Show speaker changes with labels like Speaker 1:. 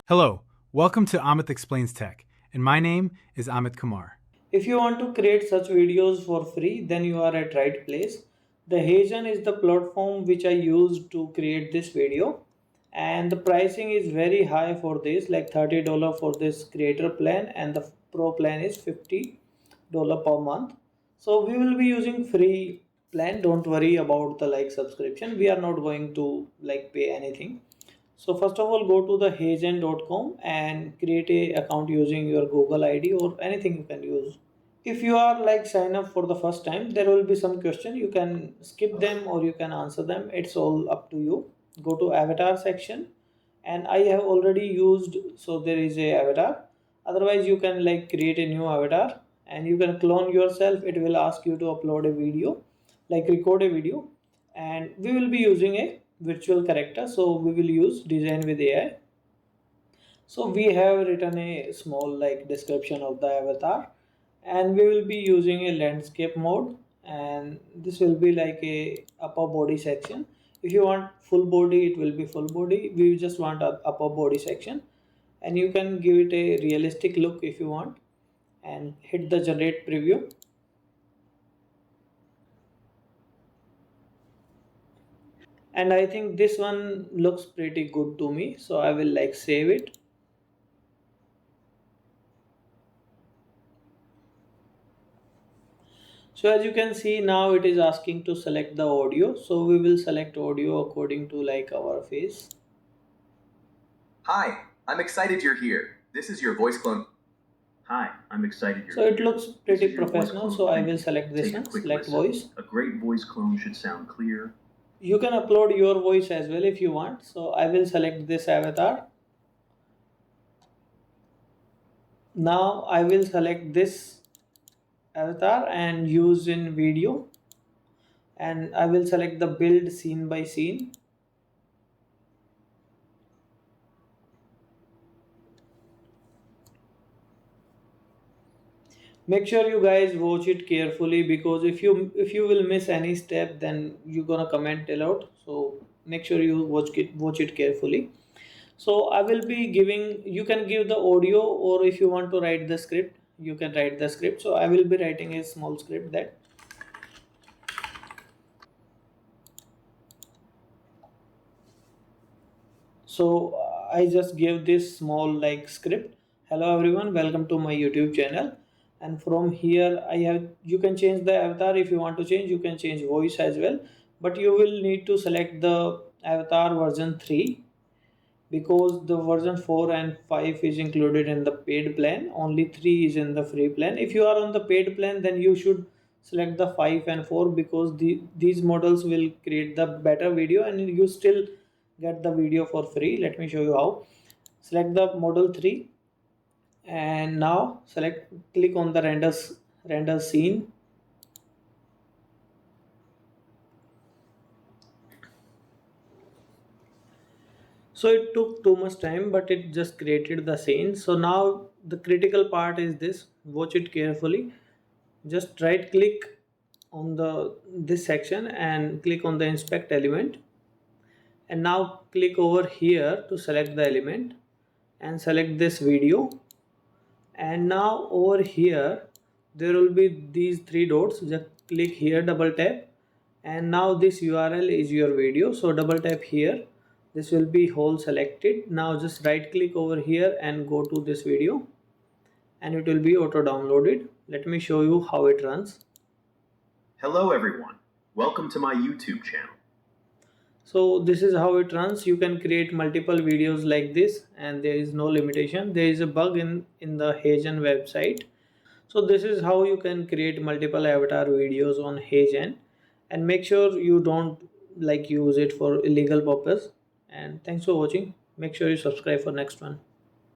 Speaker 1: Hello, welcome to Amit Explains Tech, and my name is Amit Kumar.
Speaker 2: If you want to create such videos for free, then you are at right place. The HeyGen is the platform which I use to create this video, and the pricing is very high for this, like $30 for this creator plan, and the pro plan is $50 per month. So we will be using free plan. Don't worry about the like subscription. We are not going to like pay anything. So first of all, go to the heygen.com and create a account using your Google ID or anything you can use. If you are like sign up for the first time, there will be some question. You can skip them or you can answer them. It's all up to you. Go to avatar section, and I have already used, so there is a avatar. Otherwise, you can like create a new avatar and you can clone yourself. It will ask you to upload a video, like record a video, and we will be using a virtual character. So we will use design with AI. So we have written a small like description of the avatar, and we will be using a landscape mode, and this will be like a upper body section. If you want full body, it will be full body. We just want a upper body section, and you can give it a realistic look if you want, and hit the generate preview. And I think this one looks pretty good to me, so I will like save it. So as you can see now it is asking to select the audio. So we will select audio according to like our face.
Speaker 3: Hi, I'm excited you're here. This is your voice clone. Hi, I'm excited you're
Speaker 2: So
Speaker 3: here.
Speaker 2: it looks
Speaker 3: This
Speaker 2: pretty
Speaker 3: is your voice
Speaker 2: professional.
Speaker 3: clone
Speaker 2: So I will
Speaker 3: preview.
Speaker 2: select this
Speaker 3: Take a
Speaker 2: one,
Speaker 3: quick
Speaker 2: select
Speaker 3: listen.
Speaker 2: voice.
Speaker 3: A great voice clone should sound clear.
Speaker 2: You can upload your voice as well if you want. So I will select this avatar. Now I will select this avatar and use in video. And I will select the build scene by scene. Make sure you guys watch it carefully, because if you will miss any step, then you're gonna comment a lot. So make sure you watch it carefully. So I will be giving, you can give the audio, or if you want to write the script, you can write the script. So I will be writing a small script that. So I just gave this small like script. Hello everyone, welcome to my YouTube channel. And from here I have, you can change the avatar. If you want to change, you can change voice as well, but you will need to select the avatar version 3, because the version 4 and 5 is included in the paid plan. Only 3 is in the free plan. If you are on the paid plan, then you should select the 5 and 4, because these models will create the better video and you still get the video for free. Let me show you how. Select the model 3, and now click on the render scene. So it took too much time, but it just created the scene. So now the critical part is this. Watch it carefully. Just right click on the this section and click on the inspect element, and now click over here to select the element and select this video. And now over here there will be these three dots. Just click here, double tap, and now this URL is your video. So double tap here, this will be whole selected. Now just right click over here and go to this video, and it will be auto downloaded. Let me show you how it runs.
Speaker 3: Hello everyone. Welcome to my YouTube channel.
Speaker 2: So this is how it runs. You can create multiple videos like this, and there is no limitation. There is a bug in the HeyGen website. So this is how you can create multiple avatar videos on HeyGen, and make sure you don't like use it for illegal purpose. And thanks for watching. Make sure you subscribe for next one.